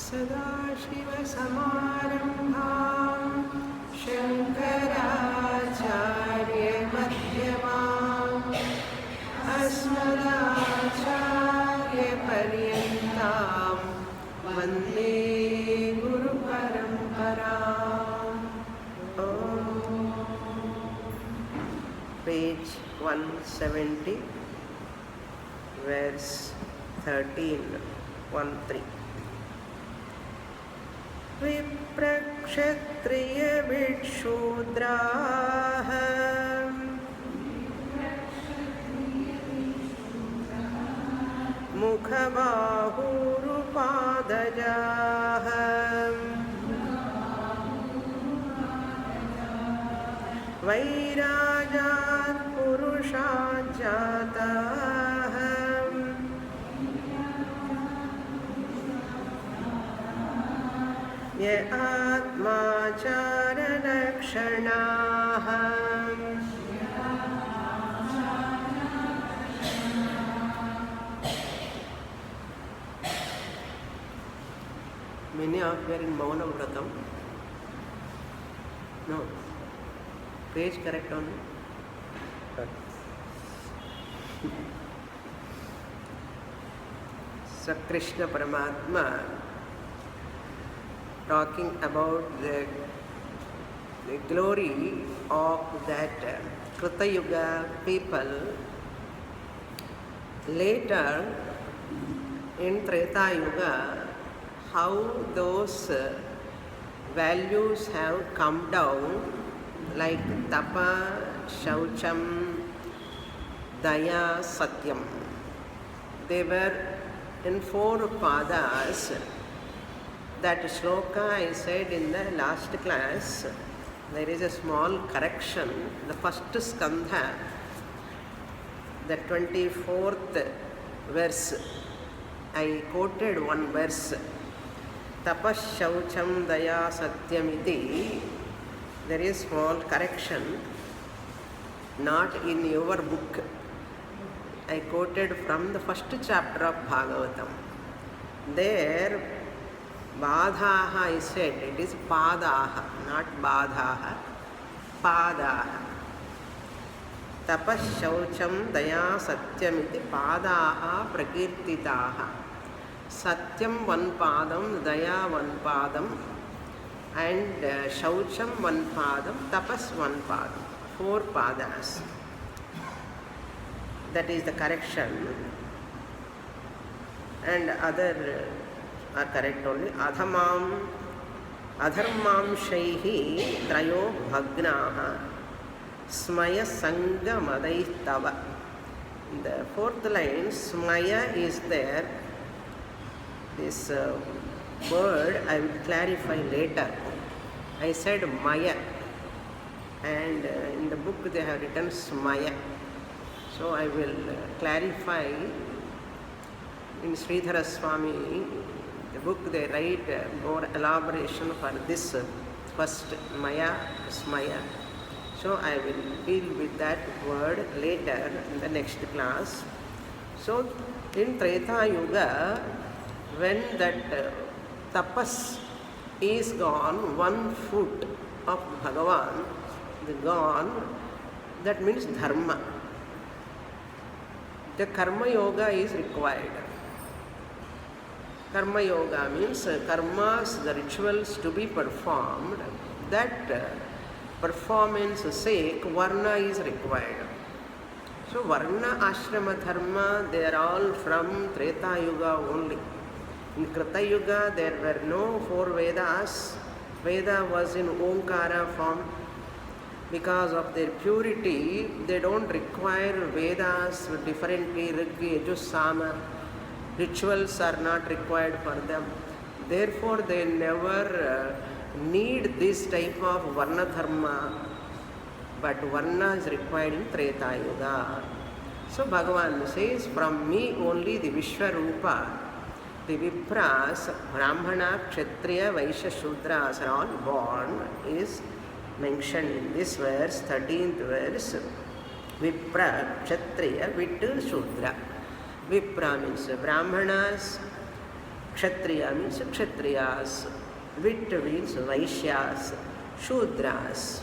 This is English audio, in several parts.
सदाशिवसमारम्भां शङ्कराचार्यमध्यमाम् अस्मदाचार्यपर्यन्तां वन्दे गुरुपरम्पराम्. Page 170, verse 13. विप्रक्षत्रियविक्षूद्राः मुखबाहुरुपादजाः वैराजात् पुरुषात् जाताः ये आत्माचारलक्षणाः Many of you are in Mauna Vratam. No. Page correct only. So Krishna Paramatma talking about the glory of that Krita Yuga people. Later in Treta Yuga, how those values have come down, like Tapa, Shaucham, Daya, Satyam. They were in 4 padas. That shloka I said in the last class. There is a small correction. The first skandha, the 24th verse, I quoted one verse. Tapas Shaucham Daya Satyamiti. There is small correction, not in your book. I quoted from the first chapter of Bhagavatam. There, Badhaha I said, it is Padaha, not Badhaha, Padaha. Tapas Shaucham Daya Satyamiti Padaha Prakirtitaha. Satyam one padam, Daya one padam, and Shaucham one padam, Tapas one padam. 4 padas. That is the correction. And other are correct only. Adhamam, Adharmam Shaihi Trayo Bhagnaha Smaya Sangha Madai Tava. The 4th line, Smaya is there. This word I will clarify later. I said Maya, and in the book they have written Smaya. So I will clarify. In Sridhara Swami, the book they write more elaboration for this first Maya, Smaya. So I will deal with that word later in the next class. So in Treta Yuga, when that tapas is gone, 1 foot of Bhagavan is gone, that means dharma. The karma yoga is required. Karma yoga means karmas, the rituals to be performed. That performance sake, varna is required. So varna, ashrama, dharma, they are all from Treta Yuga only. In Krita Yuga, there were no 4 Vedas. Veda was in Omkara form. Because of their purity, they don't require Vedas differently. Rig, Yajus, Sama. Rituals are not required for them. Therefore, they never need this type of Varna Dharma. But Varna is required in Treta Yuga. So Bhagavan says, from me only the Vishwarupa, the Vipras, Brahmana, Kshatriya, Vaishya, Shudras are all born, is mentioned in this verse, 13th verse. Vipra, Kshatriya, Vittu, Shudra. Vipra means Brahmanas, Kshatriya means Kshatriyas. Vit means Vaishyas, Shudras.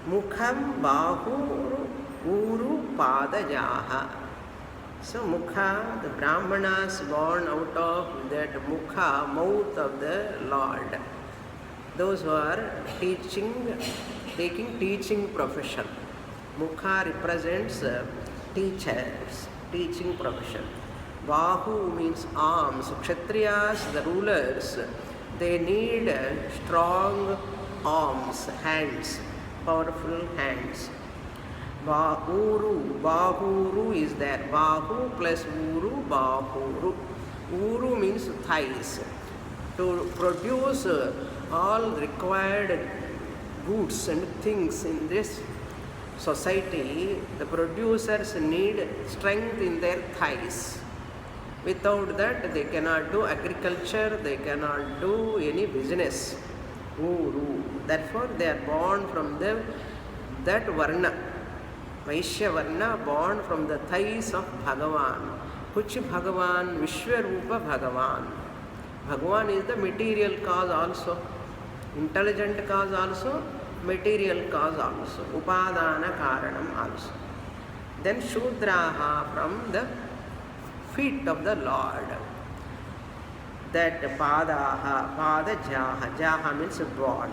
Mukham Bahu Uru Padajaha. So Mukha, the Brahmanas born out of that Mukha, mouth of the Lord. Those who are taking teaching profession. Mukha represents teachers, teaching profession. Bahu means arms. Kshatriyas, the rulers, they need strong arms, hands, powerful hands. Bahuru is there. Bahu plus Uru, Bahuru. Uru means thighs. To produce all required goods and things in this society, the producers need strength in their thighs. Without that, they cannot do agriculture, they cannot do any business. Uru. Therefore, they are born from that Varna. Vaishya Varna, born from the thighs of Bhagavan. Which Bhagavan? Vishwarupa Bhagavan. Bhagavan is the material cause also, intelligent cause also, material cause also, Upadana Karanam also. Then Shudraha, from the feet of the Lord. That Padaha, Padajaha, Jaha means born.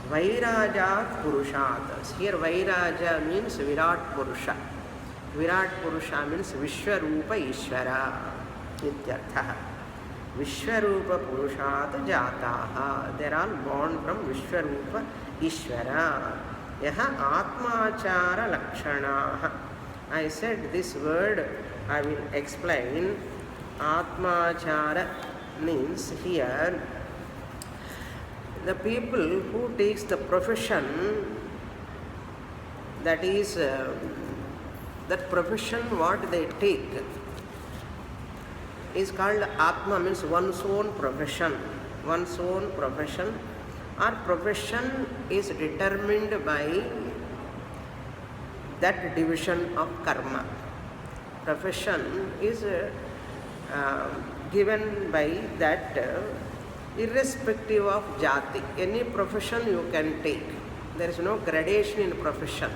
Vairajat Purushat. Here Vairaja means Virat Purusha. Virat Purusha means Vishwarupa Ishvara. Ityartha. Vishwarupa Purushat Jataha. They are all born from Vishwarupa Ishvara. Yaha Atmachara Lakshanaha. I said this word, I will explain. Atmachara means here the people who takes the profession, that is that profession what they take is called Atma, means one's own profession. One's own profession or profession is determined by that division of karma. Profession is given by that irrespective of jati. Any profession you can take. There is no gradation in profession.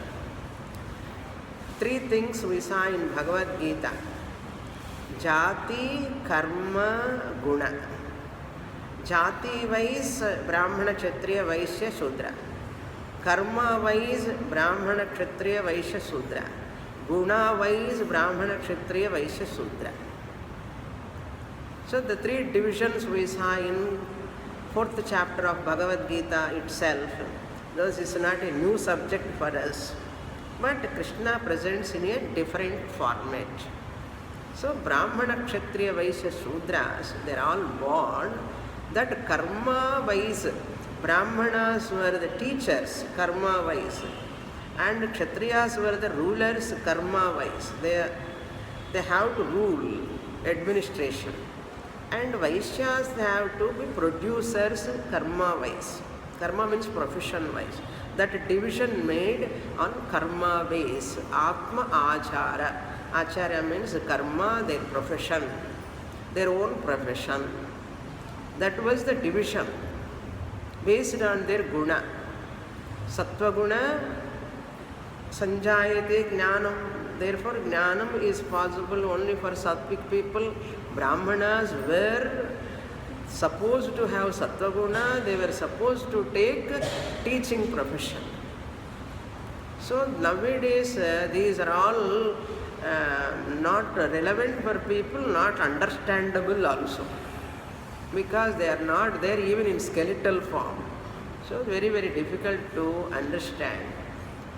Three things we saw in Bhagavad Gita. Jati, karma, guna. Jati wise Brahmana, Kshatriya, Vaishya, Shudra. Karma wise Brahmana, Kshatriya, Vaishya, Shudra. Guna wise Brahmana, Kshatriya, Vaishya, Shudra. So the three divisions we saw in 4th chapter of Bhagavad Gita itself. Thus is not a new subject for us, but Krishna presents in a different format. So Brahmana, Kshatriya, Vaishya, Shudras, they are all born that karma wise. Brahmanas were the teachers, karma wise, and Kshatriyas were the rulers, karma wise. They have to rule, administration. And Vaishyas, they have to be producers, karma wise. Karma means profession wise. That division made on karma base. Atma Achara. Acharya means karma, their profession, their own profession. That was the division based on their guna. Sattva guna sanjayate jnanam. Therefore, jnanam is possible only for sattvic people. Brahmanas were supposed to have sattva guna. They were supposed to take teaching profession. So nowadays, these are all not relevant for people, not understandable also, because they are not there even in skeletal form. So very, very difficult to understand.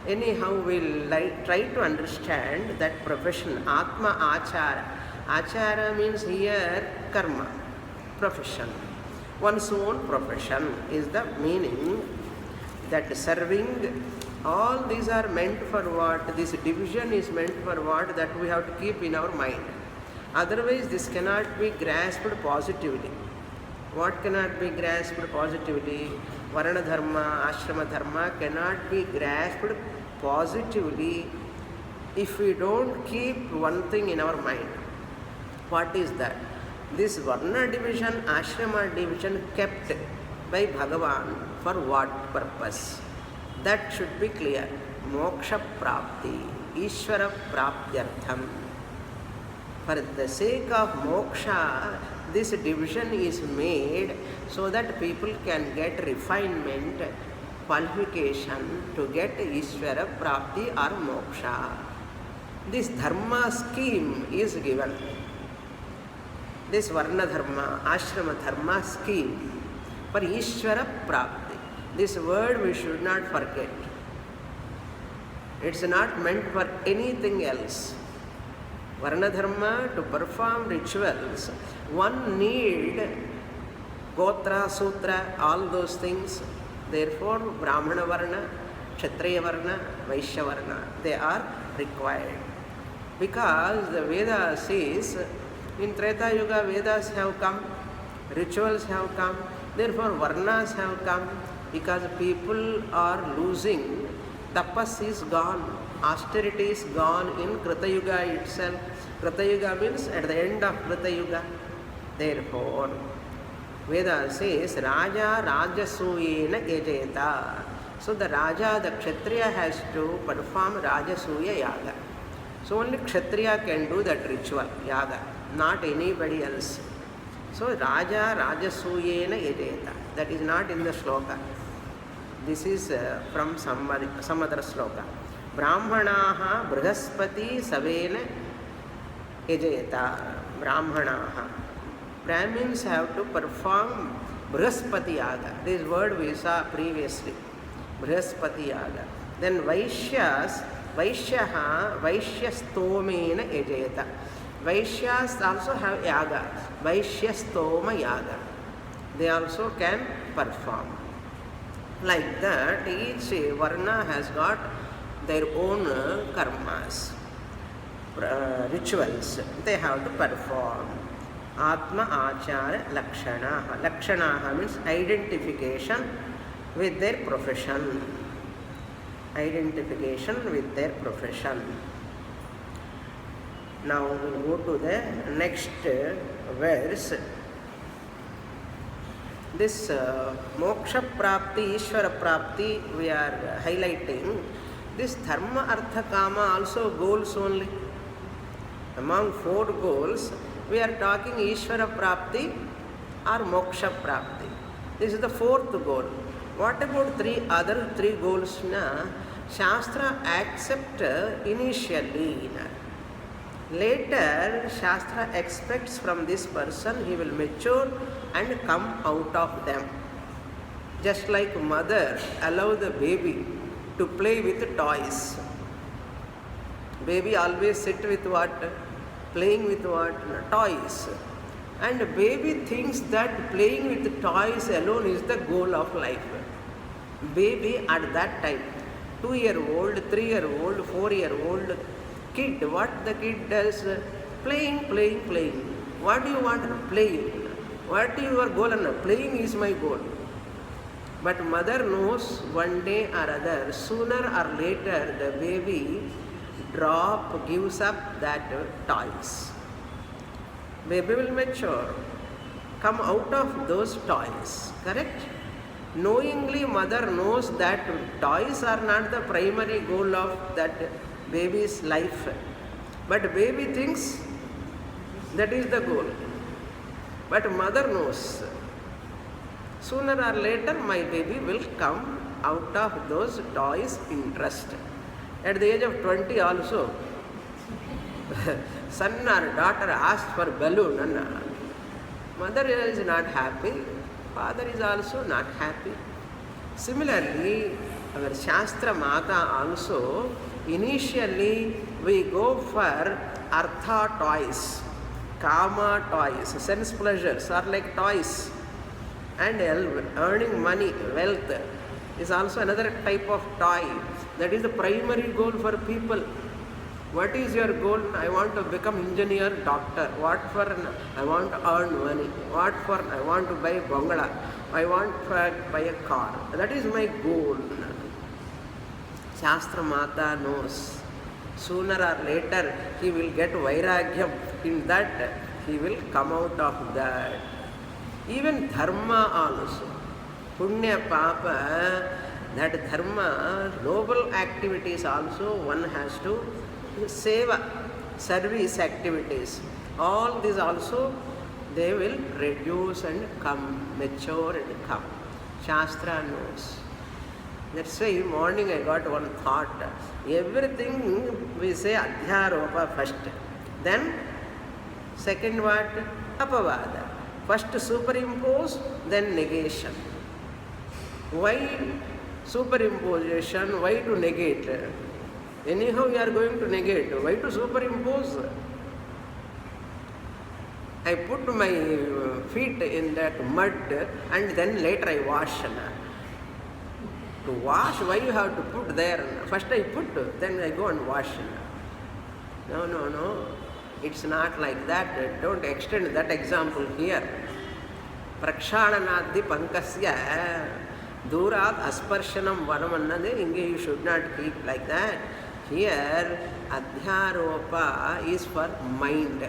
Anyhow, we'll try to understand that profession, Atma Achara. Achara means here karma, profession. One's own profession is the meaning. That serving, all these are meant for what? This division is meant for what? That we have to keep in our mind. Otherwise, this cannot be grasped positively. What cannot be grasped positively? Varna dharma, ashrama dharma cannot be grasped positively if we don't keep one thing in our mind. What is that? This Varna division, Ashrama division kept by Bhagavan for what purpose? That should be clear. Moksha Prapti, Ishvara Praptyartham. For the sake of moksha, this division is made so that people can get refinement, qualification to get Ishvara Prapti or moksha. This dharma scheme is given. This Varna Dharma, Ashrama Dharma scheme for Ishvara Prapti. This word we should not forget. It's not meant for anything else. Varna Dharma, to perform rituals, one need Gotra, Sutra, all those things. Therefore, Brahmana Varna, Kshatriya Varna, Vaishya Varna, they are required. Because the Veda says, in Treta Yuga, Vedas have come, rituals have come, therefore Varnas have come, because people are losing. Tapas is gone, austerity is gone in Krita Yuga itself. Krita Yuga means at the end of Krita Yuga. Therefore, Veda says, Raja Rajasuyena Yajeta. So the Raja, the Kshatriya has to perform Rajasuya Yaga. So only Kshatriya can do that ritual, Yaga, not anybody else. So Raja Rajasuyena Yajeta. That is not in the shloka. This is from some other sloka. Brahmanaha Brihaspati Savena Yajeta. Brahmanaha. Brahmins have to perform Brihaspati Yaga. This word we saw previously. Brihaspati Yaga. Then Vaishyas, Vaishyaha, Vaishyastomena Yajeta. Vaishyas also have Yaga. Vaishyastoma Yaga. They also can perform. Like that, each Varna has got their own karmas, rituals they have to perform. Atma Achara Lakshanaha. Lakshanaha means identification with their profession. Identification with their profession. Now we will go to the next verse. This moksha prapti, Ishvara prapti, we are highlighting. This dharma, artha, kama also goals only. Among 4 goals, we are talking Ishvara prapti or moksha prapti. This is the 4th goal. What about other 3 goals? Shastra accept initially. Later, Shastra expects from this person he will mature and come out of them. Just like mother allow the baby to play with toys. Baby always sit with what? Playing with what? Toys. And baby thinks that playing with toys alone is the goal of life. Baby at that time, 2-year-old, 3-year-old, 4-year-old kid, what the kid does? Playing. What do you want? Playing. What is your goal? Playing is my goal. But mother knows one day or other, sooner or later, the baby gives up that toys. Baby will mature, come out of those toys, correct? Knowingly, mother knows that toys are not the primary goal of that baby's life. But baby thinks that is the goal. But mother knows, sooner or later my baby will come out of those toys interest. At the age of 20 also, son or daughter asked for balloon. Mother is not happy, father is also not happy. Similarly, our Shastra Mata also, initially we go for artha toys, kama toys, sense pleasures are like toys. And earning money, wealth is also another type of toy. That is the primary goal for people. What is your goal? I want to become engineer, doctor. What for? I want to earn money. What for? I want to buy bungalow. I want to buy a car. That is my goal. Shastra Mata knows. Sooner or later he will get vairagyam. In that he will come out of that. Even dharma also. Punya papa, that dharma, noble activities also one has to seva, service activities. All these also they will reduce and come, mature and come. Shastra knows. That's why morning I got one thought. Everything we say adhyaropa first. Then second what? Apavada. First superimpose, then negation. Why superimposition? Why to negate? Anyhow you are going to negate. Why to superimpose? I put my feet in that mud and then later I wash. To wash, why you have to put there? First I put, then I go and wash. No. It's not like that. Don't extend that example here. Prakshalanadhi pankasya durat asparshanam varamannade. You should not keep like that. Here, adhyaropa is for mind.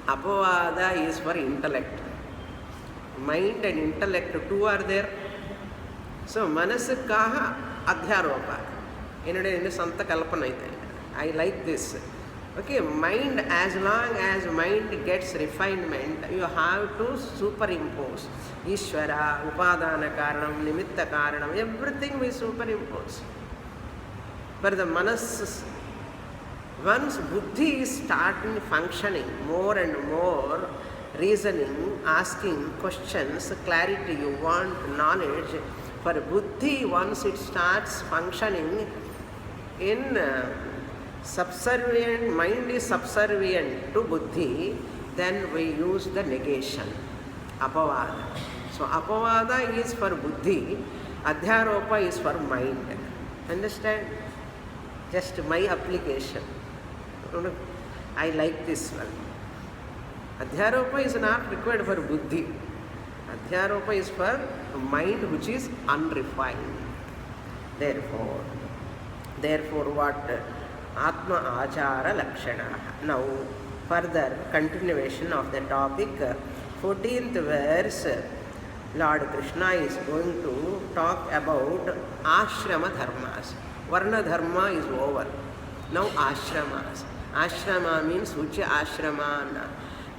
Apavada is for intellect. Mind and intellect, two are there. So, manasukkaha adhyaropa. In santa kalpana. I like this. Okay, mind, as long as mind gets refinement, you have to superimpose. Ishvara, upadana karanam, nimitta karanam, everything we superimpose. But the manas, once buddhi is starting functioning more and more, reasoning, asking questions, clarity, you want knowledge. For buddhi, once it starts functioning in subservient, mind is subservient to buddhi, then we use the negation, apavada. So apavada is for buddhi, adhyaropa is for mind. Understand? Just my application. I like this one. Adhyaropa is not required for buddhi. Adhyaropa is for mind which is unrefined. Therefore what? Atma Achara Lakshana. Now, further continuation of the topic, 14th verse, Lord Krishna is going to talk about ashrama dharmas. Varna dharma is over. Now ashramas. Ashrama means which ashrama?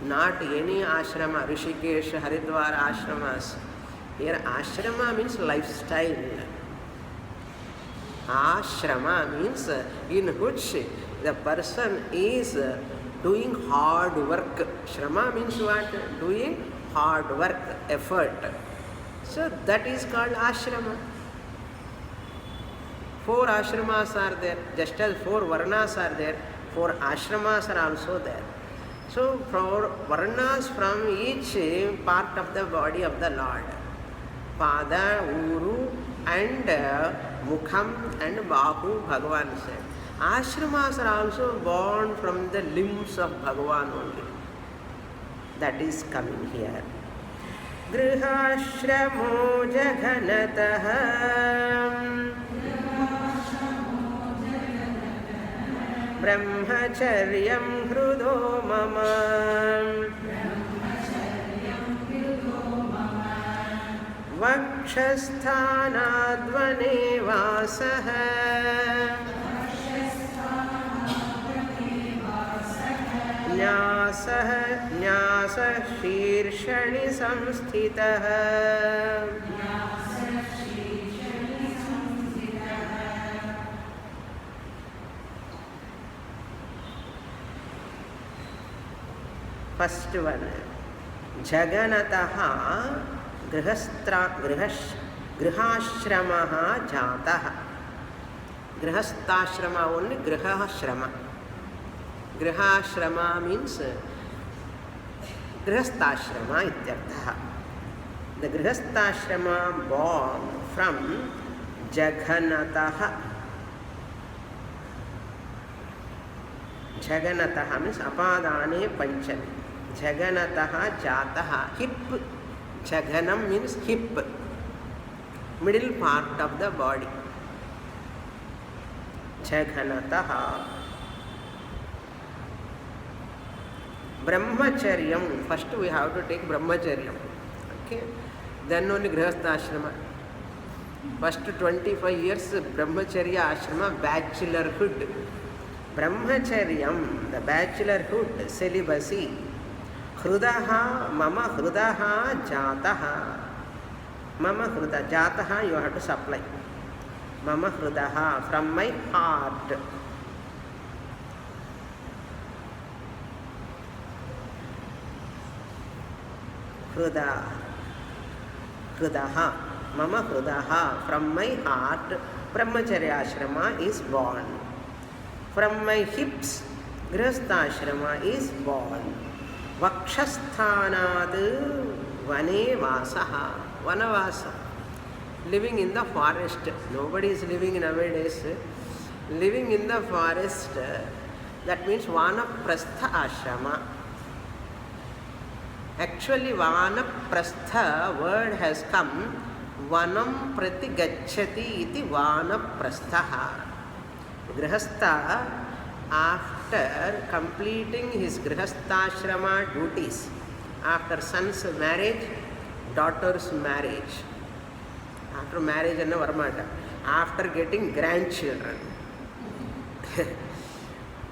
Not any ashrama, Rishikesh, Haridwar ashramas. Here ashrama means lifestyle. Ashrama means in which the person is doing hard work. Shrama means what? Doing hard work, effort. So that is called ashrama. 4 ashramas are there, just as 4 varnas are there, 4 ashramas are also there. So 4 varnas from each part of the body of the Lord. Pada, Uru and Mukham and Bahu, Bhagavan said. Ashramas are also born from the limbs of Bhagavan only. That is coming here. Grihashramo jaghanataha Brahmacharyam hrudo mama Vakshasthanadvane vasaha Nyasah shirshani samsthitah. First one, Jaganataha grihashramaha jataha. Grihastashrama only, grihashrama. Grihashrama means grihastashrama ityartha. The grihastashrama born from Jagannataha. Jagannataha means apadane panchami. Jagannataha jataha. Hip. Jaganam means hip. Middle part of the body. Jagannataha Brahmacharyam, first we have to take Brahmacharyam. Okay? Then only Grihastha Ashrama. First 25 years Brahmacharya Ashrama, bachelorhood. Brahmacharyam, the bachelorhood, celibacy. Hrudaha, mama hrudaha jataha. Mama hruda, jataha you have to supply. Mama hrudaha, from my heart. Hrudaha, mama hrudaha, from my heart, Brahmacharya Ashrama is born. From my hips, Grihastha Ashrama is born. Vakshasthanad vane vasaha, vanavasa, living in the forest. Nobody is living nowadays. Living in the forest, that means Vanaprastha Ashrama. Actually, Vanaprastha word has come, Vanam prati gacchati iti Vanaprastha. Grihastha, after completing his Grihastha duties, after son's marriage, daughter's marriage, after marriage and varmata, after getting grandchildren,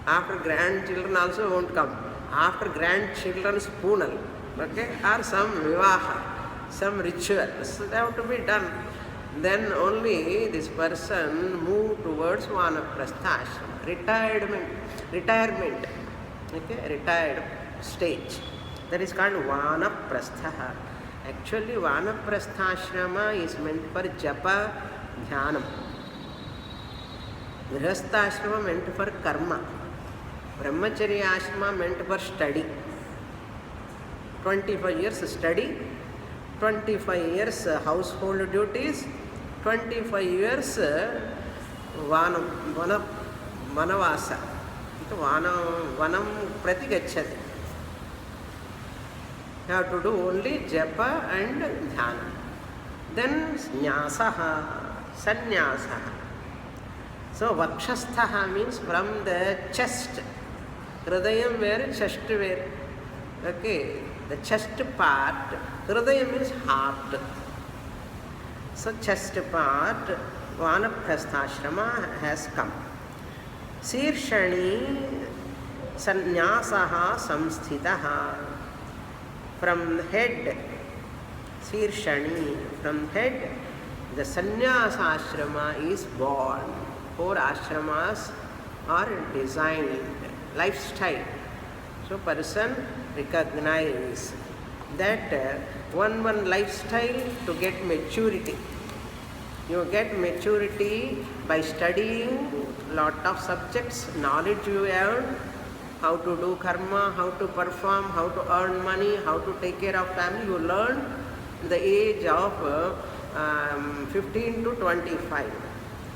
after grandchildren also won't come, after grandchildren's poonal, okay, or some vivaha, some rituals that have to be done, then only this person move towards Vanaprastha Ashrama, retirement, okay, retired stage. That is called Vanaprastha. Actually, Vanaprastha Ashrama is meant for japa, dhyanam. Grihastha Ashrama meant for karma. Brahmacharya Ashrama meant for study. 25 years study, 25 years household duties, 25 years vanavasa. Vanam prati gacchati. You have to do only japa and dhyana. Then sannyasaha. So vakshastha means from the chest. Hridayam where, chest where. Okay, the chest part, hridayam means heart. So chest part, Vanaprastha Ashrama has come. Sirshani sannyasaha samsthitaha. From head, Sirshani, from head, the sannyasa ashrama is born. 4 ashramas are designed, lifestyle. So person recognize that one lifestyle to get maturity. You get maturity by studying lot of subjects, knowledge you earn, how to do karma, how to perform, how to earn money, how to take care of family. You learn the age of 15 to 25.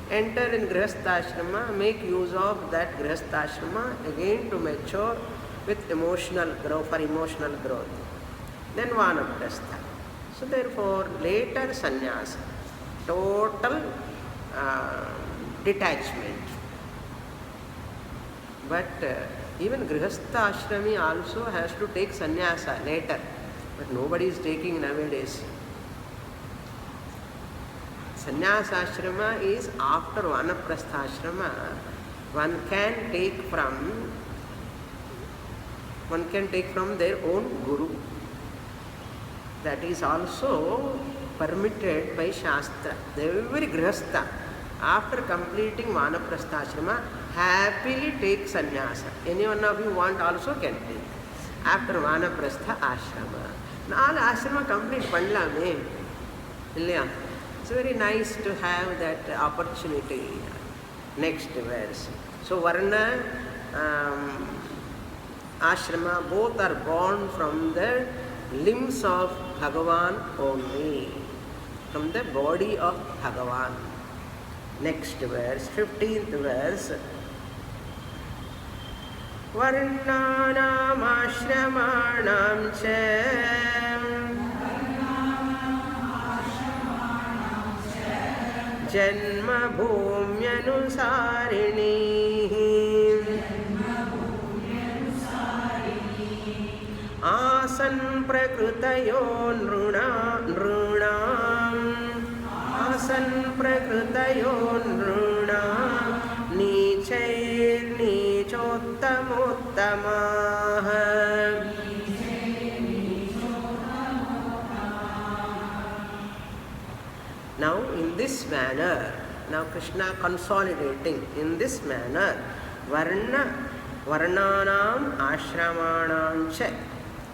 Enter in Grihastha Ashrama, make use of that Grihastha Ashrama again to mature with emotional growth, for emotional growth. Then Vanaprastha. So therefore later sannyasa, total detachment. But even Grihastha Ashrami also has to take sannyasa later, but nobody is taking nowadays. Sannyasa ashrama is after Vanaprastha Ashrama. One can take from their own guru. That is also permitted by Shastra. Every Grihastha, after completing Vanaprastha Ashrama, happily take sannyasa. Any one of you want also can take. After Vanaprastha Ashrama. All ashrama complete Pandlame. It's very nice to have that opportunity. Next verse. So Varna, Ashrama, both are born from the limbs of Bhagavan only. From the body of Bhagavan. Next verse, 15th verse. Varnanam ashramanam cha janma bhumyanusarini आसन् प्रकृतयो नृणाम् आसन् प्रकृतयो नृणाम् नीचैर्नीचोत्तमोत्तमाः Now in this manner, now Krishna consolidating in this manner, varnanam ashramanam cha,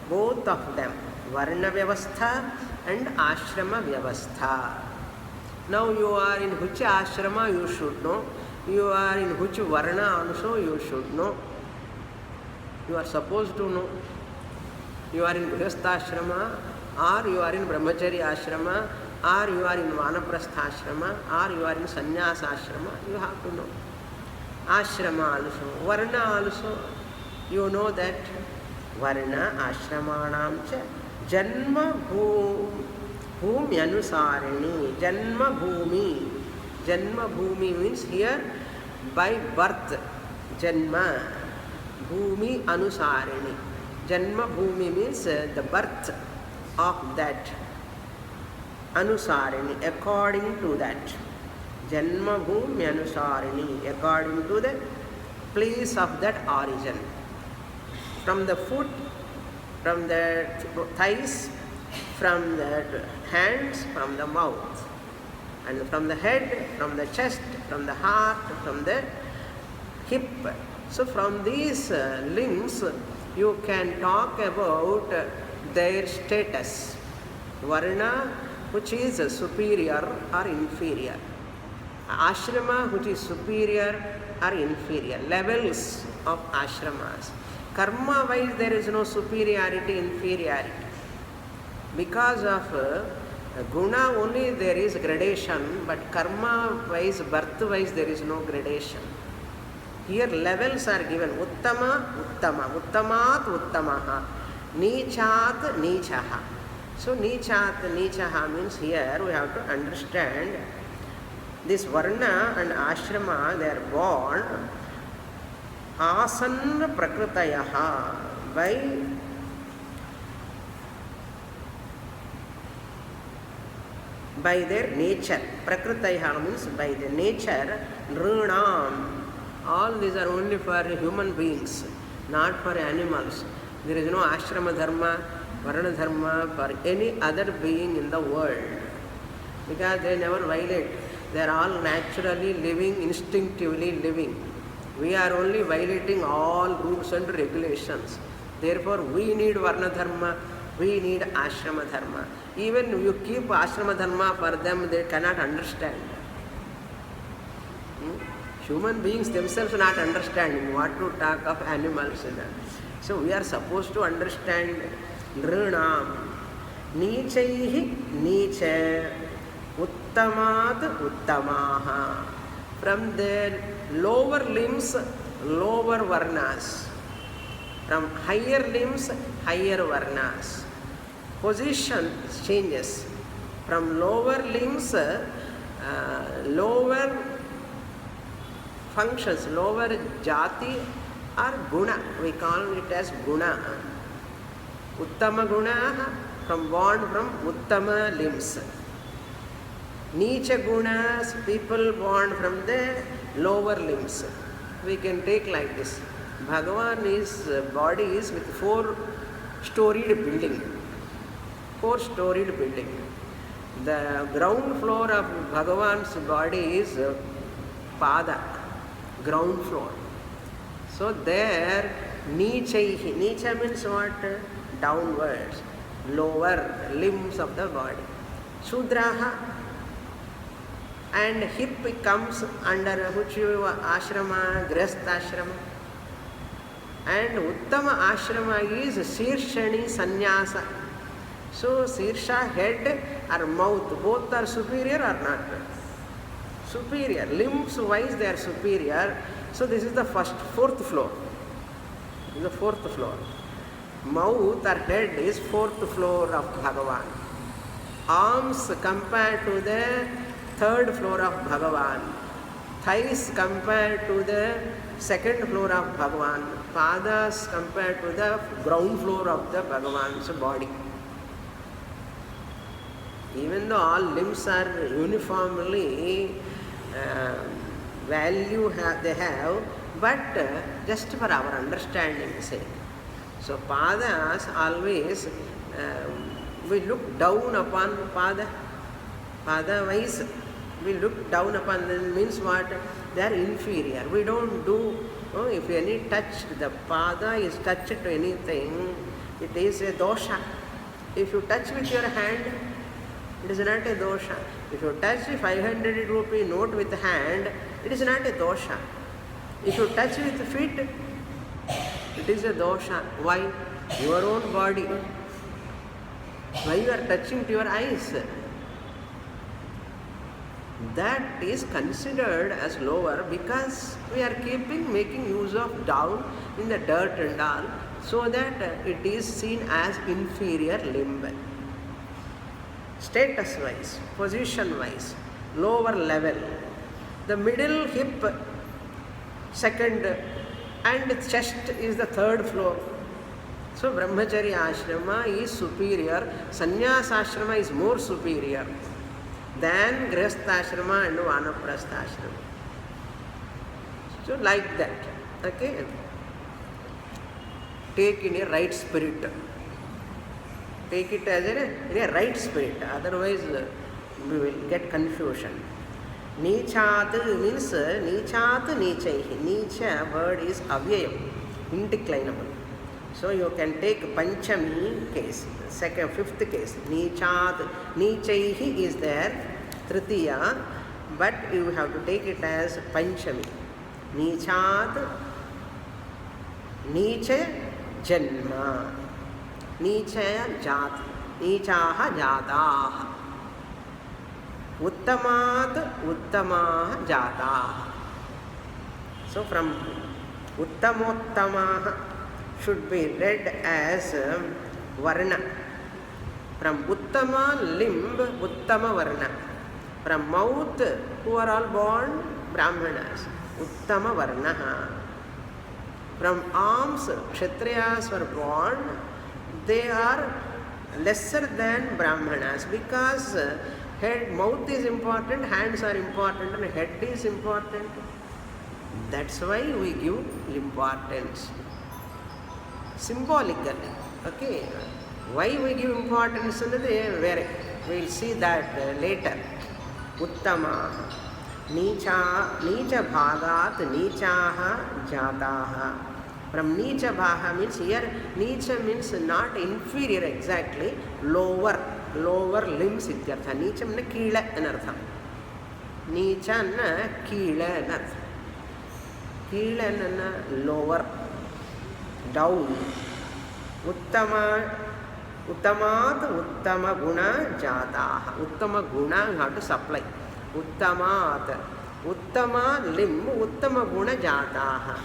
both of them, varna vyavastha and ashrama vyavastha. Now you are in which ashrama you should know, you are in which varna also you should know, you are supposed to know. You are in grihastha ashrama, or you are in brahmacharya ashrama, or you are in vanaprastha ashrama, or you are in sannyasa ashrama, you have to know. Ashrama also, varna also, you know that varna ashramanam cha janma bhumi anusarini, janma bhumi means here by birth, janma bhumi anusarini, janma bhumi means the birth of that, anusarini according to that, janma bhumi anusarini according to the place of that origin, from the foot, from the thighs, from the hands, from the mouth, and from the head, from the chest, from the heart, from the hip. So from these limbs you can talk about their status, varna which is superior or inferior, ashrama which is superior or inferior, levels of ashramas. Karma wise there is no superiority, inferiority. Because of guna only there is gradation, but karma wise, birth wise there is no gradation. Here levels are given, uttama, uttama, uttamat, uttamaha, nichat, nichaha. So nichat, nichaha means here we have to understand this varna and ashrama, they are born asanna prakritayaha, by their nature. Prakritayaha means by the nature, nrunam. All these are only for human beings, not for animals. There is no ashrama dharma, varna dharma for any other being in the world, because they never violate. They are all naturally living, instinctively living. We are only violating all rules and regulations. Therefore, we need varna dharma, we need ashrama dharma. Even you keep ashrama dharma for them, they cannot understand. Human beings themselves not understanding what to talk of animals. So we are supposed to understand nrunam, nichaihi nicha, uttamat uttamaha. From the lower limbs, lower varnas. From higher limbs, higher varnas. Position changes. From lower limbs, lower functions, lower jati or guna. We call it as guna. Uttama guna, born from uttama limbs. Nicha gunas, people born from the lower limbs. We can take like this. Bhagavan is body is with 4-storied building. 4-storied building. The ground floor of Bhagavan's body is pada, ground floor. So there, nichaihi. Nicha means what? Downwards, lower limbs of the body. Sudraha, and hip comes under which ashrama, grihastha ashrama. And uttama ashrama is sirshani sannyasa. So sirsha, head or mouth, both are superior or not? Superior. Limbs wise they are superior. So this is the fourth floor. This is the 4th floor. Mouth or head is 4th floor of Bhagavan. Arms compared to the 3rd floor of Bhagavan. Thighs compared to the 2nd floor of Bhagavan. padas compared to the ground floor of the Bhagavan's body. Even though all limbs are uniformly value they have, but just for our understanding's sake. So padas always we look down upon pada wise. We look down upon them means what? They are inferior. We don't do. If any touch, the pada is touched to anything, it is a dosha. If you touch with your hand, it is not a dosha. If you touch a 500 rupee note with hand, it is not a dosha. If you touch with feet, it is a dosha. Why? Your own body. Why you are touching to your eyes? That is considered as lower because we are making use of down in the dirt and all, so that it is seen as inferior limb. Status wise, position wise, lower level. The middle hip, second, and chest is the third floor. So Brahmacharya ashrama is superior, Sannyasa ashrama is more superior than Grihastha ashrama and Vanaprastha ashrama. So like that, okay? Take in a right spirit. Take it as in a right spirit, otherwise we will get confusion. Nichat means nichat nichaihi. Nicha word is avyayam, indeclinable. So you can take Panchami case, fifth case. Nichat, nichaihi is there, Tritiya, but you have to take it as Panchami. Nichat, niche janma. Nichaya jati, nichaha jataha. Uttamat, uttamaha jataha. So from uttamottamaha should be read as varna. From uttama limb, uttama varna. From mouth, who are all born? Brahmanas. Uttama varnaha. From arms, Kshatriyas were born. They are lesser than Brahmanas because head, mouth is important, hands are important, and head is important. That's why we give importance. Symbolically, okay. Why we give importance? We will see that later. Uttama, nicha bhagat, nichaha jataha. From nicha bhaga means here, nicha means not inferior exactly, lower limbs ityartha. Nicha means keela anartha. Nicha na keela anartha. Keela na lower, down. Uttama, uttamat, uttama guna jataha. Uttama guna, you have to supply. Uttamat, uttama limb, uttama guna jataha.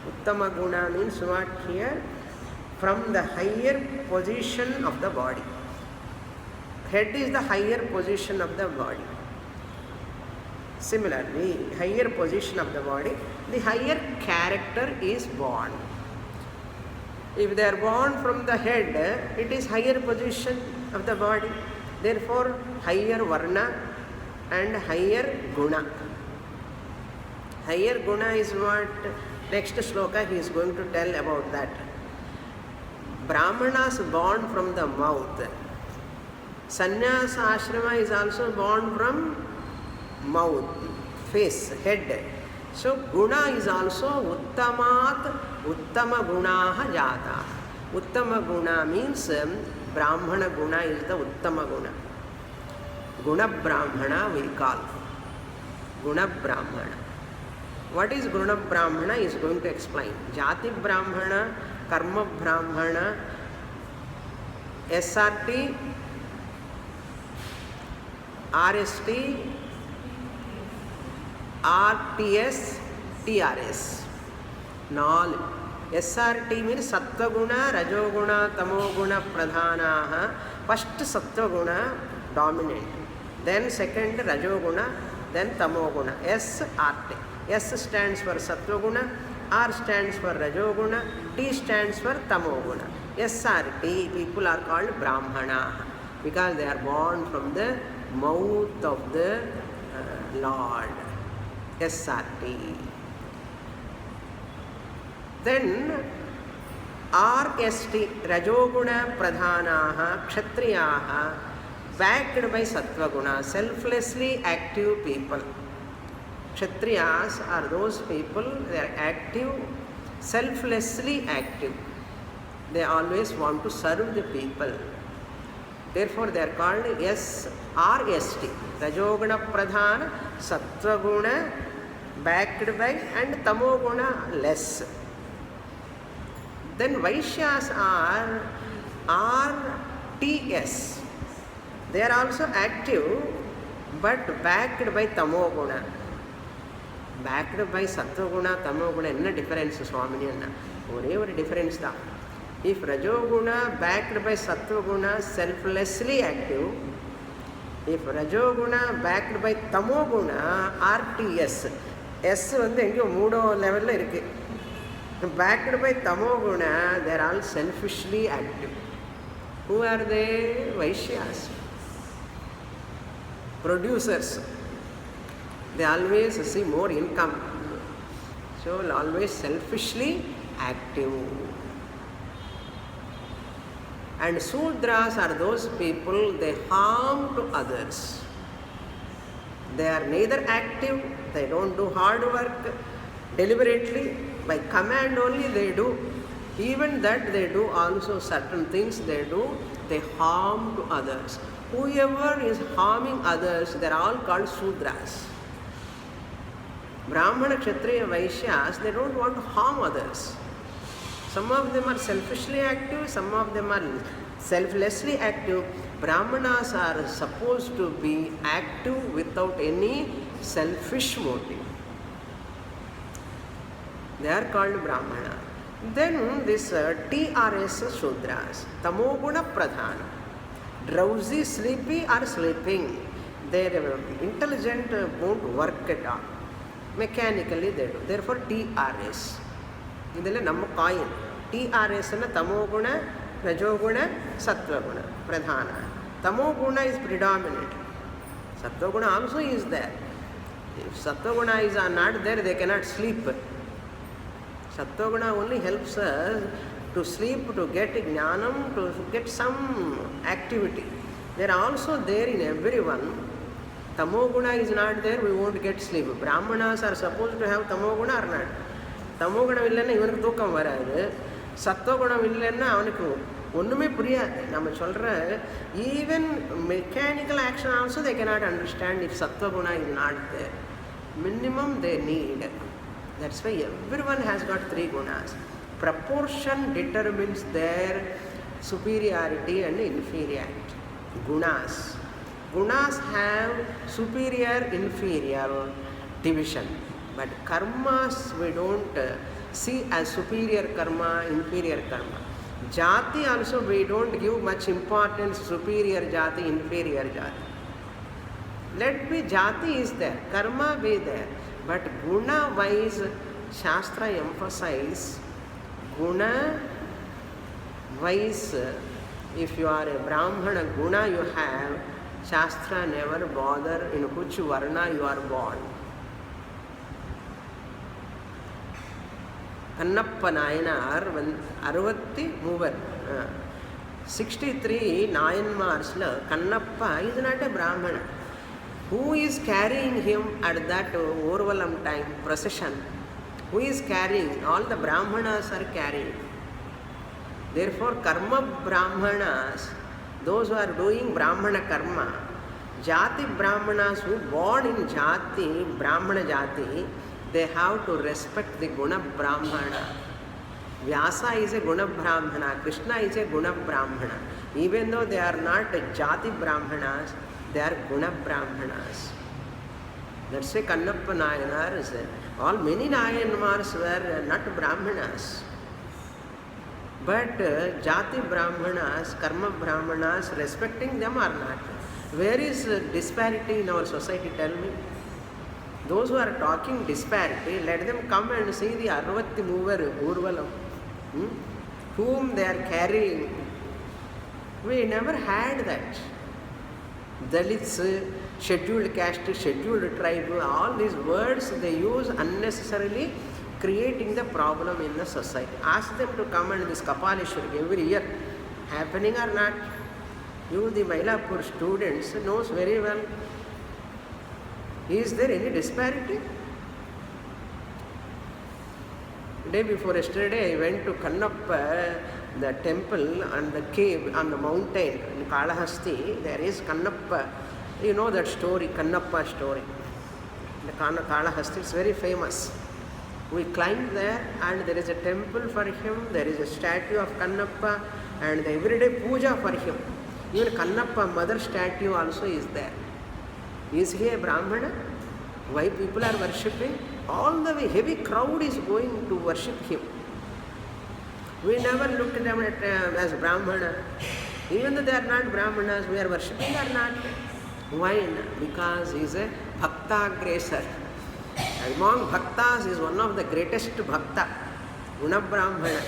Uttama guna means what here? From the higher position of the body. Head is the higher position of the body. Similarly, higher position of the body, the higher character is born. If they are born from the head, it is higher position of the body. Therefore, higher varna and higher guna. Higher guna is what? Next shloka he is going to tell about that. Brahmanas born from the mouth. Sannyasa ashrama is also born from mouth, face, head. So guna is also uttamat, uttama gunaha jata. Uttama guna means Brahmana guna is the uttama guna. Guna Brahmana we call. Guna Brahmana. What is Guna Brahmana is going to explain. Jati Brahmana, Karma Brahmana, SRT, RST, RTS, TRS. Knowledge. SRT means Sattva Guna, Rajo Guna, Tamo Guna Pradhanaha. First Sattva Guna dominant. Then second Rajo Guna, then Tamo Guna. SRT. S stands for Sattva Guna, R stands for Rajoguna, T stands for Tamoguna. SRT, people are called Brahmana because they are born from the mouth of the Lord. SRT. Then RST, Rajoguna Pradhanaha, Kshatriyaha, backed by Sattvaguna, selflessly active people. Kshatriyas are those people, they are active, selflessly active. They always want to serve the people. Therefore, they are called RST, Rajoguna Pradhana, Sattvaguna, backed by, and Tamoguna, less. Then Vaishyas are RTS. They are also active, but backed by Tamoguna. Backed by Sattvaguna, Tamoguna, enna difference Swamini anna? Ore oru difference da. If Rajoguna backed by Sattvaguna, selflessly active. If Rajoguna backed by Tamoguna, RTS. S வந்து எங்கேயோ மூடோ லெவலில் இருக்குது. Backed by Tamoguna, they are all selfishly active. Who are they? Vaishyas. Producers. They always see more income. So always selfishly active. And Sudras are those people, they harm to others. They are neither active, they don't do hard work deliberately. By command only they do. Even that they do also certain things they do, they harm to others. Whoever is harming others, they are all called Sudras. Brahmana, Kshatriya, Vaishyas, they don't want to harm others. Some of them are selfishly active, some of them are selflessly active. Brahmanas are supposed to be active without any selfish motive. They are called Brahmana. Then this TRS Shudras, Tamoguna Pradhana. Drowsy, sleepy or sleeping. Their intelligent won't work at all. Mechanically they do. Therefore TRS. This is our coin. TRS is Tamoguna, Rajoguna, Sattvaguna, Pradhana. Tamoguna is predominant. Sattvaguna also is there. If Sattvaguna is not there, they cannot sleep. Sattvaguna only helps us to sleep, to get jnanam, to get some activity. They are also there in everyone. Tamoguna is not there, we won't get sleep. Brahmanas are supposed to have Tamoguna or not. Tamoguna இல்லைன்னா இவனுக்கு தூக்கம் வராது. சத்வகுணம் இல்லைன்னா அவனுக்கு ஒன்றுமே புரியாது. நம்ம சொல்கிற even mechanical action also they cannot understand if Sattva-guna is not there. Minimum they need. That's why everyone has got 3 gunas. Proportion determines their superiority and inferiority. Gunas. Gunas have superior, inferior division. But karmas we don't see as superior karma, inferior karma. Jati also we don't give much importance, superior jati, inferior jati. Let be jati is there, karma be there. But guna wise, Shastra emphasize guna wise. If you are a Brahmana, guna you have, Shastra never bother in which varna you are born. Kannappa Nayanar 63 63 Nayanmars Kannappa is not a Brahmana. Who is carrying him at that Urvalam time procession? Who is carrying? All the Brahmanas are carrying. Therefore karma Brahmanas, those who are doing Brahmana karma, Jati Brahmanas who born in Jati, Brahmana Jati, they have to respect the Guna Brahmana. Vyasa is a Guna Brahmana, Krishna is a Guna Brahmana. Even though they are not Jati Brahmanas, they are Guna Brahmanas. That's why Kannappa Nayanar, all many Nayanmars were not Brahmanas. But Jati Brahmanas, Karma Brahmanas, respecting them or not? Where is disparity in our society? Tell me. Those who are talking disparity, let them come and see the Arvatti Mover Urvalam, whom they are carrying. We never had that. Dalits, scheduled caste, scheduled tribe, all these words they use unnecessarily, creating the problem in the society. Ask them to come and this Kapaleshwar every year, happening or not. You, the Mylapore students, knows very well. Is there any disparity? Day before yesterday, I went to Kannappa, the temple and the cave on the mountain in Kalahasti. There is Kannappa. You know that story, Kannappa story. The Kalahasti is very famous. We climbed there and there is a temple for him. There is a statue of Kannappa and the everyday puja for him. Even Kannappa mother statue also is there. Is he a Brahmana? Why people are worshipping? All the way, heavy crowd is going to worship him. We never looked at them as Brahmana. Even though they are not Brahmanas, we are worshipping or not. Why? Because he is a Bhakta-agresor. Among Bhaktas is one of the greatest Bhakta, Guna Brahmana.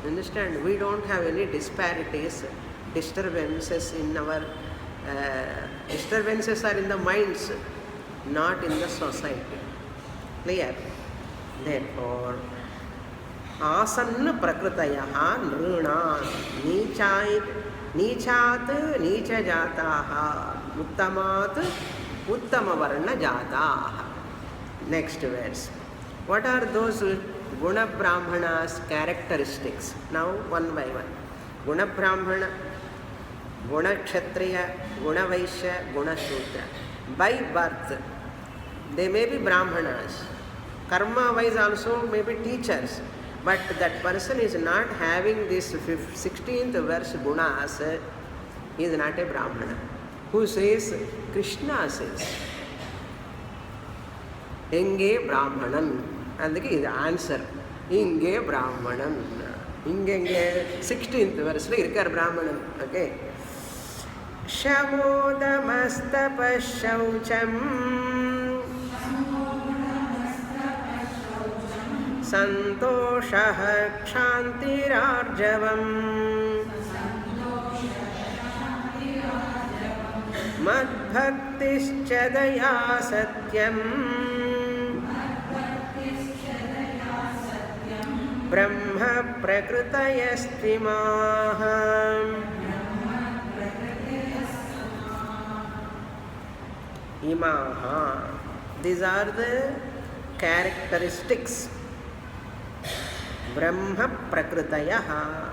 Understand? We don't have any disparities, disturbances in our disturbances are in the minds, not in the society. Clear? Therefore, asanna prakritayaha nruna नीचात् नीचजाताः उत्तमात् उत्तमवर्णजाताः. Next verse. What are those Guna Brahmanas characteristics? Now one by one. Guna Brahmana, Guna Kshatriya, Guna Vaishya, Guna Shudra. By birth, they may be Brahmanas. Karma wise also may be teachers. But that person is not having this 16th verse gunas, he is not a Brahmana. Who says? Krishna says. Inge Brahmanan. And this is the answer. Inge Brahmanan. Inge 16th verse. Irkar Brahmanan. Okay. Shamodamastapashaucham Santosha Kshantirarjavam Madbhaktischa daya satyam Brahma prakritayastvimah. Imaha. These are the characteristics. Brahma Prakritayaha.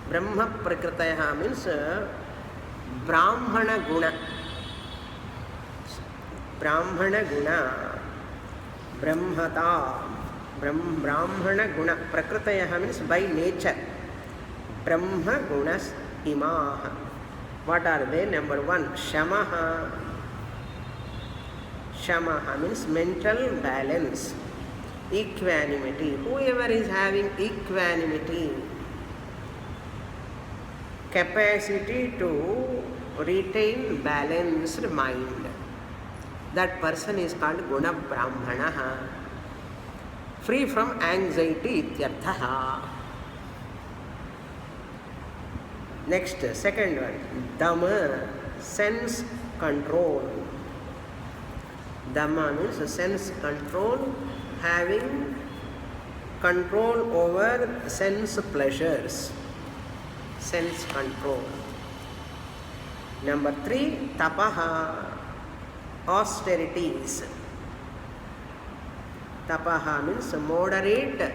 Brahma Prakritayaha means Brahmana Guna. Brahmana Guna. Brahmata. Brahmana Guna. Prakritayaha means by nature. Brahma Gunas Imaha. What are they? Number one, Shamaha. Shamaha means mental balance. Equanimity. Whoever is having equanimity, capacity to retain balanced mind, that person is called Guna Brahmana. Free from anxiety ityarthaha. Next, second one, Dhamma, sense control. Dhamma means sense control, having control over sense pleasures. Sense control. Number three, tapaha, austerities. Tapaha means moderate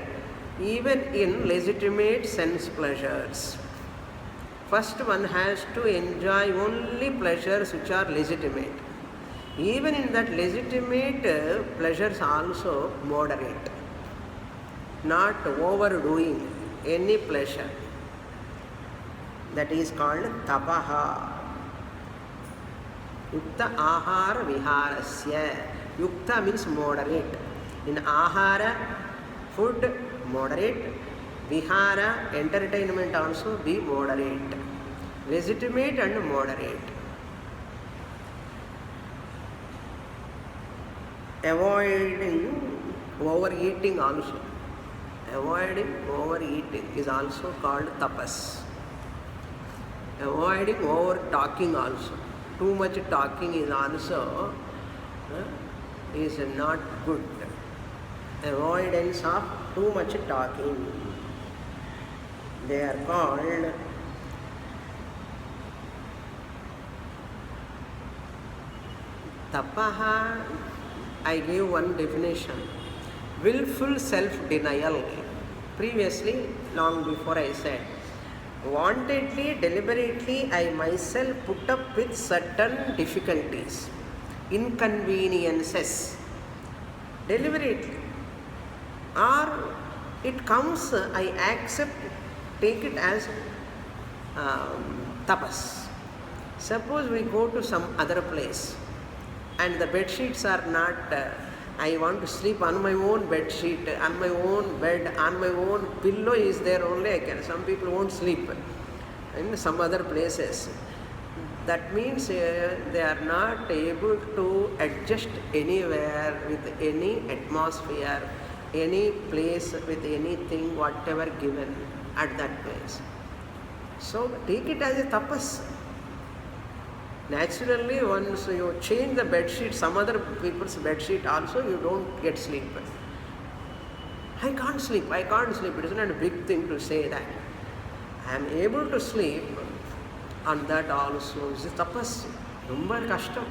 even in legitimate sense pleasures. First one has to enjoy only pleasures which are legitimate. Even in that legitimate pleasures also moderate. Not overdoing any pleasure. That is called tapaha. Yukta ahara viharasya. Yukta means moderate. In ahara, food, moderate. Vihara, entertainment also be moderate. Legitimate and moderate. avoiding overeating also. Avoiding overeating is also called tapas. Avoiding over talking also. Too much talking is also is not good. Avoidance of too much talking. They are called tapaha. I gave one definition. Willful self-denial. Previously, long before I said, wantedly, deliberately, I myself put up with certain difficulties, inconveniences, deliberately. Or it comes, I accept, take it as tapas. Suppose we go to some other place and the bed sheets are not, I want to sleep on my own bed sheet, on my own bed, on my own pillow is there only I can. Some people won't sleep in some other places. That means they are not able to adjust anywhere with any atmosphere, any place, with anything, whatever given at that place. So take it as a tapas. Naturally, once you change the bed sheet, some other people's bed sheet also, you don't get sleep. I can't sleep. It is not a big thing to say that. I am able to sleep on that also. It's a tapas. Rumba kashtam.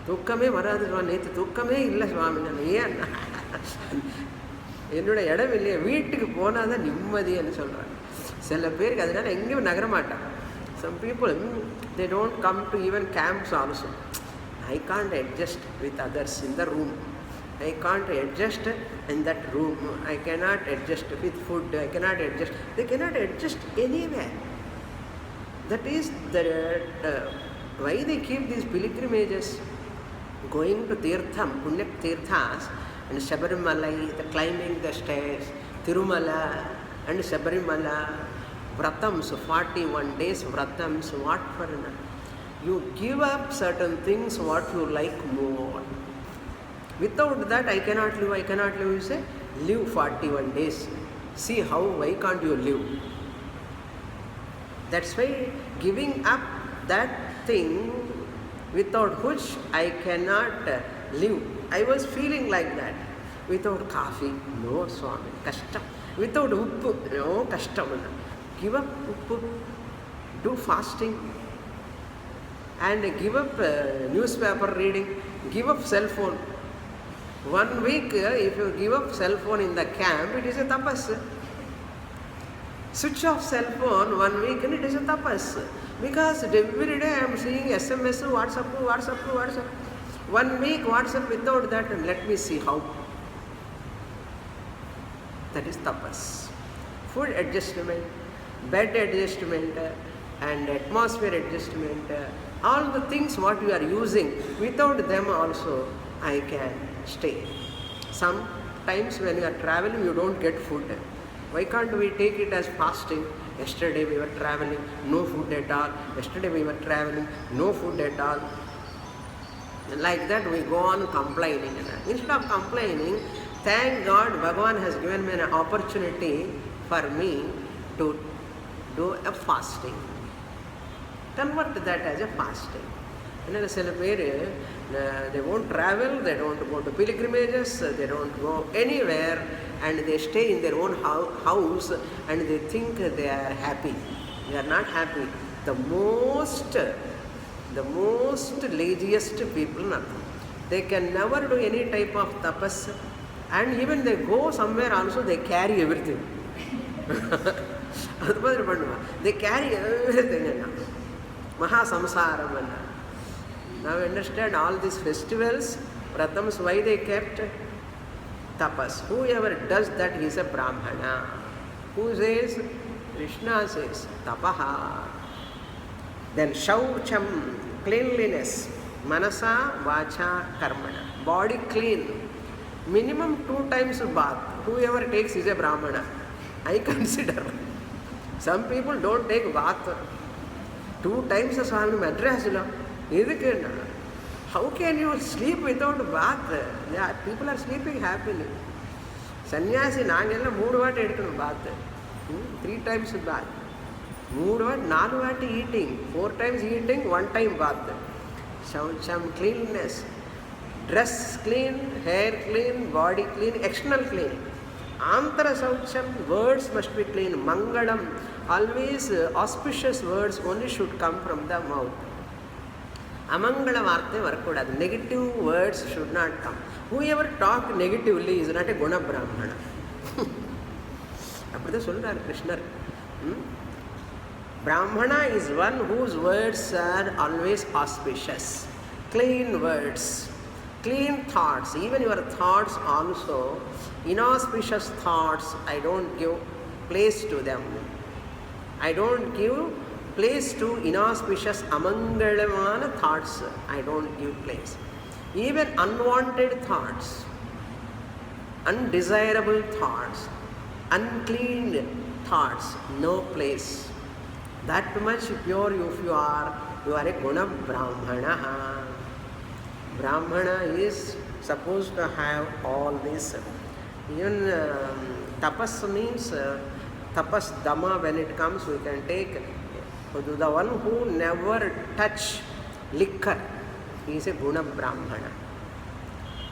Thukkame varadu Swami. Thukkame illa Swami. Nanu என்னோட இடம் இல்லையே, வீட்டுக்கு போனால் தான் நிம்மதின்னு சொல்கிறாங்க. சில பேருக்கு அதனால் எங்கேயும் நகர மாட்டாங்க. Some people, they don't come to even camps also. I can't adjust with others in the room. I can't adjust in that room. I cannot adjust with food. I cannot adjust. They cannot adjust anywhere. That is why they keep these pilgrimages, going to Tirtham, Punya Tirthas, and Sabarimala, the climbing the stairs, Tirumala and Sabarimala, Vratams, 41 days Vratams, what for? You give up certain things what you like more. Without that I cannot live, you say, live 41 days. See how, why can't you live? That's why giving up that thing without which I cannot live. I was feeling like that. Without coffee, no Swami, kashtam. Without uppu, no kashtam. Give up uppu, do fasting, and give up newspaper reading, give up cell phone. 1 week, if you give up cell phone in the camp, it is a tapas. Switch off cell phone 1 week and it is a tapas. Because every day I am seeing SMS, WhatsApp. 1 week WhatsApp without that, and let me see how. That is tapas. Food adjustment, bed adjustment, and atmosphere adjustment, all the things what you are using, without them also I can stay. Sometimes when you are traveling, you don't get food. Why can't we take it as fasting? Yesterday we were traveling, no food at all. Yesterday we were traveling, no food at all. Like that we go on complaining. Instead of complaining, thank God Bhagavan has given me an opportunity for me to do a fasting. Convert that as a fasting. They won't travel, they don't go to pilgrimages, they don't go anywhere, and they stay in their own house and they think they are happy. They are not happy. The most laziest people, they can never do any type of tapas, and even they go somewhere also, they carry everything. They carry everything. Maha samsaram. Now understand all these festivals, Pratams, why they kept tapas. Whoever does that, he is a Brahmana. Who says? Krishna says, tapaha. Then shaucham, cleanliness, manasa, vacha, karmana. Body clean. Minimum 2 times bath. Whoever takes is a Brahmana. I consider. Some people don't take bath. 2 times Swami Madras. How can you sleep without bath? Yeah, people are sleeping happily. Sannyasi, நாங்கெல்லாம் 3 வாட்டி எடுக்கணும் bath. 3 times bath. 3 வாட்டி 4 வாட்டி eating. 4 times eating, 1 time bath. Some cleanliness. Dress clean, hair clean, body clean, external clean. Antara saucham, words must be clean. Mangalam, always auspicious words only should come from the mouth. Amangala vaarte varakudadu. Negative words should not come. Whoever talk negatively is not a guna brahmana. Appadha solrar Krishna. Brahmana is one whose words are always auspicious. Clean words, clean thoughts. Even your thoughts also, inauspicious thoughts, I don't give place to them. I don't give place to inauspicious amangalamana thoughts. I don't give place. Even unwanted thoughts, undesirable thoughts, unclean thoughts, no place. That much pure if you are a guna brahmana. Brahmana is supposed to have all this. Even tapas means tapas dhamma, when it comes we can take the one who never touch liquor. He is a guna brahmana.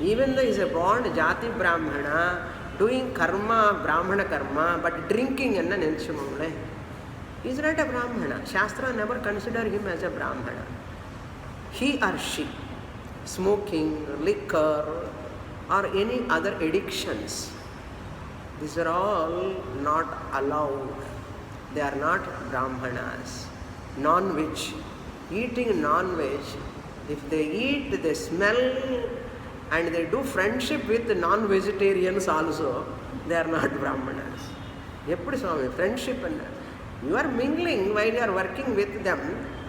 Even though he is a born jati brahmana, doing karma, brahmana karma, but drinking enna nenchumule, he is not a brahmana. Shastra never consider him as a brahmana. He or she, smoking, liquor, or any other addictions, these are all not allowed. They are not brahmanas. Non-veg, eating non-veg, if they eat, they smell, and they do friendship with non-vegetarians also, they are not brahmanas. Eppadi Swami, friendship and you are mingling while you are working with them,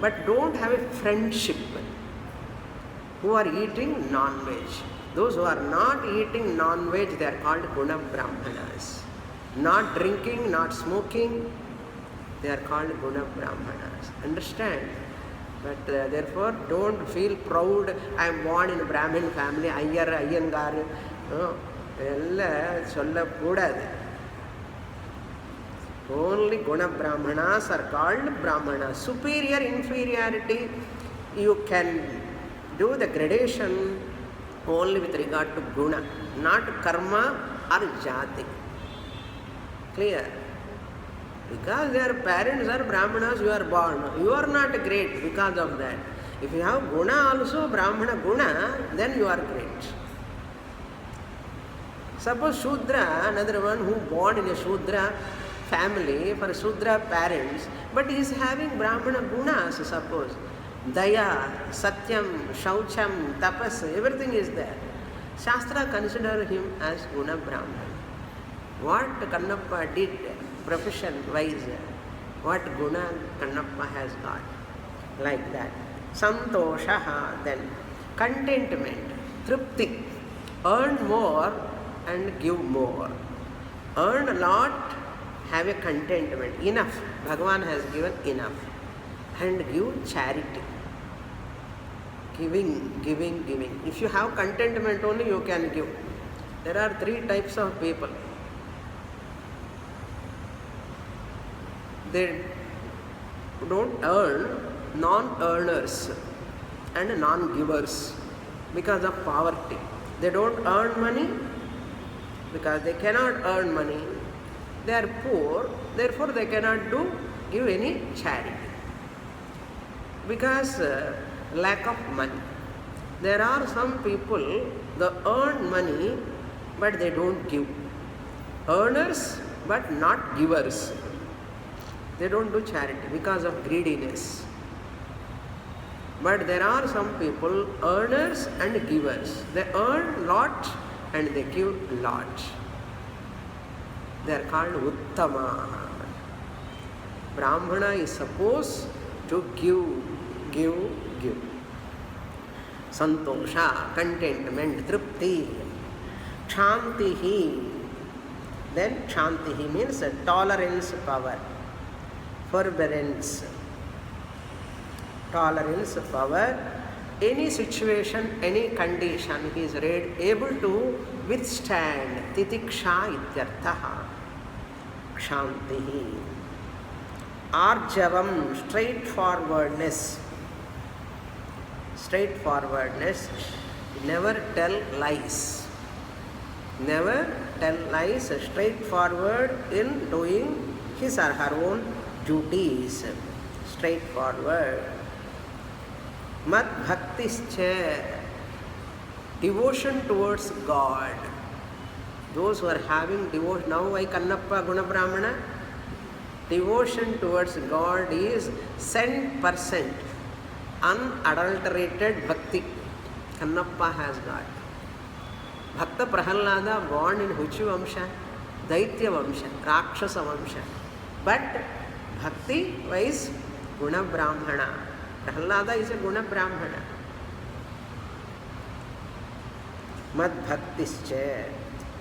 but don't have a friendship. Who are eating non-veg, those who are not eating non-veg, they are called guna brahmanas. Not drinking, not smoking, they are called guna brahmanas. Understand? But therefore don't feel proud. I am born in a Brahmin family. Ayyar, Ayyangar, ella solla koodadu. Only guna brahmanas are called brahmanas. Superior, inferiority, you can do the gradation only with regard to guna, not karma or jati. Clear? Because their parents are brahmanas, you are born. You are not great because of that. If you have guna also, brahmana guna, then you are great. Suppose Shudra, another one who born in a Shudra family, for Shudra parents, but he is having brahmana gunas, suppose. Daya, Satyam, Shaucham, Tapas, everything is there. Shastra consider him as guna brahman. What Kannappa did profession wise, what guna Kannappa has got, like that. Santoshaha, then contentment, tripti, earn more and give more. Earn a lot, have a contentment, enough, Bhagavan has given enough, and give charity. Giving. If you have contentment only, you can give. There are 3 types of people. They don't earn, non-earners and non-givers because of poverty. They don't earn money because they cannot earn money. They are poor, therefore they cannot give any charity because lack of money. There are some people, they earn money but they don't give. Earners but not givers. They don't do charity because of greediness. But there are some people, earners and givers. They earn lot and they give lot. They are called Uttama. Brahmana is supposed to give. Santosha, contentment, tripti, kshantihi. Then kshantihi means tolerance power, forbearance, tolerance power, any situation, any condition, he is able to withstand. Titiksha ityarthaha. Kshantihi. Arjavam, straightforwardness. Straightforwardness. Never tell lies. Never tell lies. Straightforward in doing his or her own duties. Straightforward. Mad bhaktischa, devotion towards God. Those who are having devotion, now why Kannappa Guna Brahmana? Devotion towards God is 100% unadulterated bhakti. Kannappa has got. Bhakta Prahalada born in Huchu Vamsha, Daitya Vamsha, Rakshasa Vamsha. But bhakti wise Guna Brahmana. Prahalada is a Guna Brahmana. Mad bhaktischa.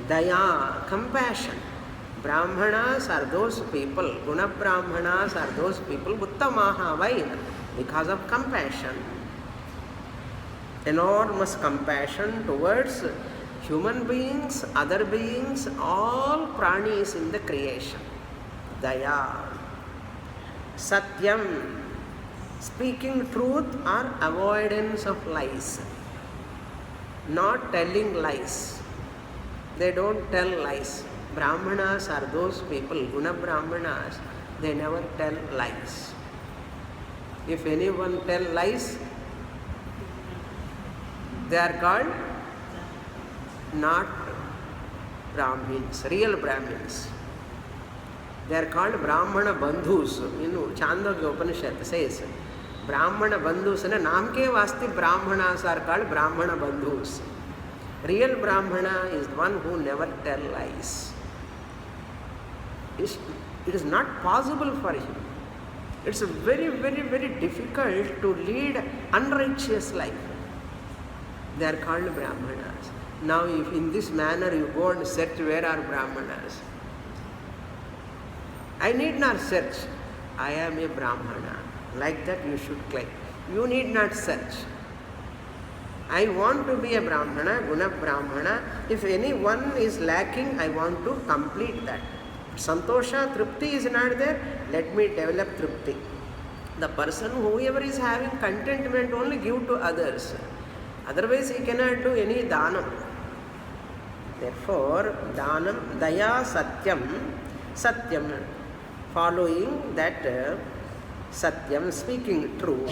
Daya, compassion. Brahmanas are those people, Guna Brahmanas are those people, Uttamaha. Why? Because of compassion. Enormous compassion towards human beings, other beings, all pranis in the creation. Daya. Satyam, speaking truth or avoidance of lies. Not telling lies. They don't tell lies. Brahmanas are those people, Guna Brahmanas, they never tell lies. If anyone tell lies, they are called not Brahmins, real Brahmins. They are called Brahmana Bandhus. Chandogya Upanishad says, Brahmana Bandhus, namke vasti Brahmanas are called Brahmana Bandhus. Real Brahmana is the one who never tell lies. It is not possible for him. It's very, very, very difficult to lead unrighteous life. They are called Brahmanas. Now if in this manner you go and search where are Brahmanas, I need not search. I am a Brahmana. Like that you should claim. You need not search. I want to be a Brahmana, Guna Brahmana. If anyone is lacking, I want to complete that. Santosha, Tripti is not there, let me develop Tripti. The person, whoever is having contentment, only give to others. Otherwise, he cannot do any dhanam. Therefore, dhanam, daya, satyam, satyam, following that satyam, speaking truth.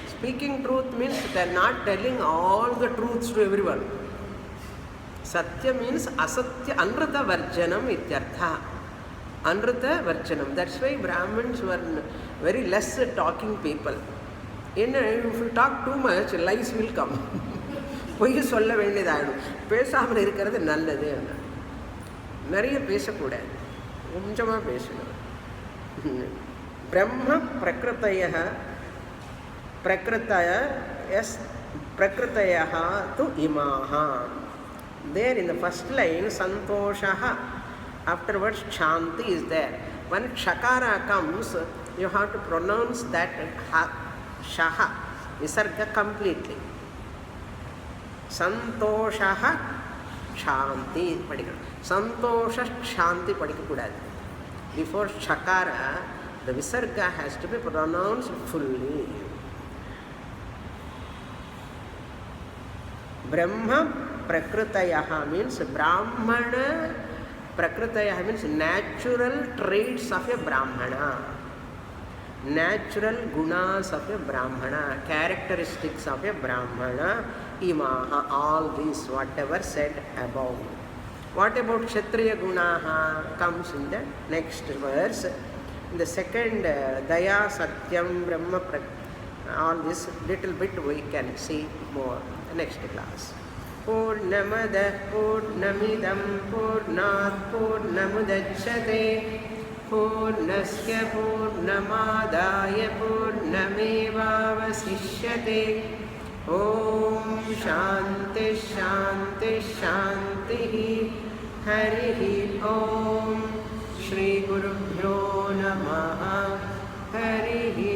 Speaking truth means they are not telling all the truths to everyone. Satya means asatya, anrata varjanam ityartha. Anrata varjanam. That's why Brahmins were very less talking people. If you talk too much, lies will come. பொய் சொல்ல வேண்டியதாயிடும். பேசாமல் இருக்கிறது நல்லது. நிறைய பேசக்கூடாது, கொஞ்சமாக பேசணும். பிரம்ம பிரகிருத்தய prakritayaha tu imaha. There in the first line, santoshaha. Afterwards, shanti is there. When shakara comes, you have to pronounce that shaha, visarga completely. Santoshaha shanti padikadu. Santosha shanti padikadu. Before shakara, the visarga has to be pronounced fully. Brahma prakritayaha means Brahmana. Prakritayaha means natural traits of a Brahmana. Natural gunas of a Brahmana. Characteristics of a Brahmana. Imaha. All these, whatever said above. What about Kshatriya gunaha? Comes in the next verse. In the second, Daya, Satyam, Brahma, all this little bit we can see more. Next class. Purnamada Purnamidam Purnat Purnamudachyate Purnasya Purnamadaya Purnamevavasishyate. Om Shanti Shanti Shanti. Harihi Om. Shri Gurubhyo Namaha. Harihi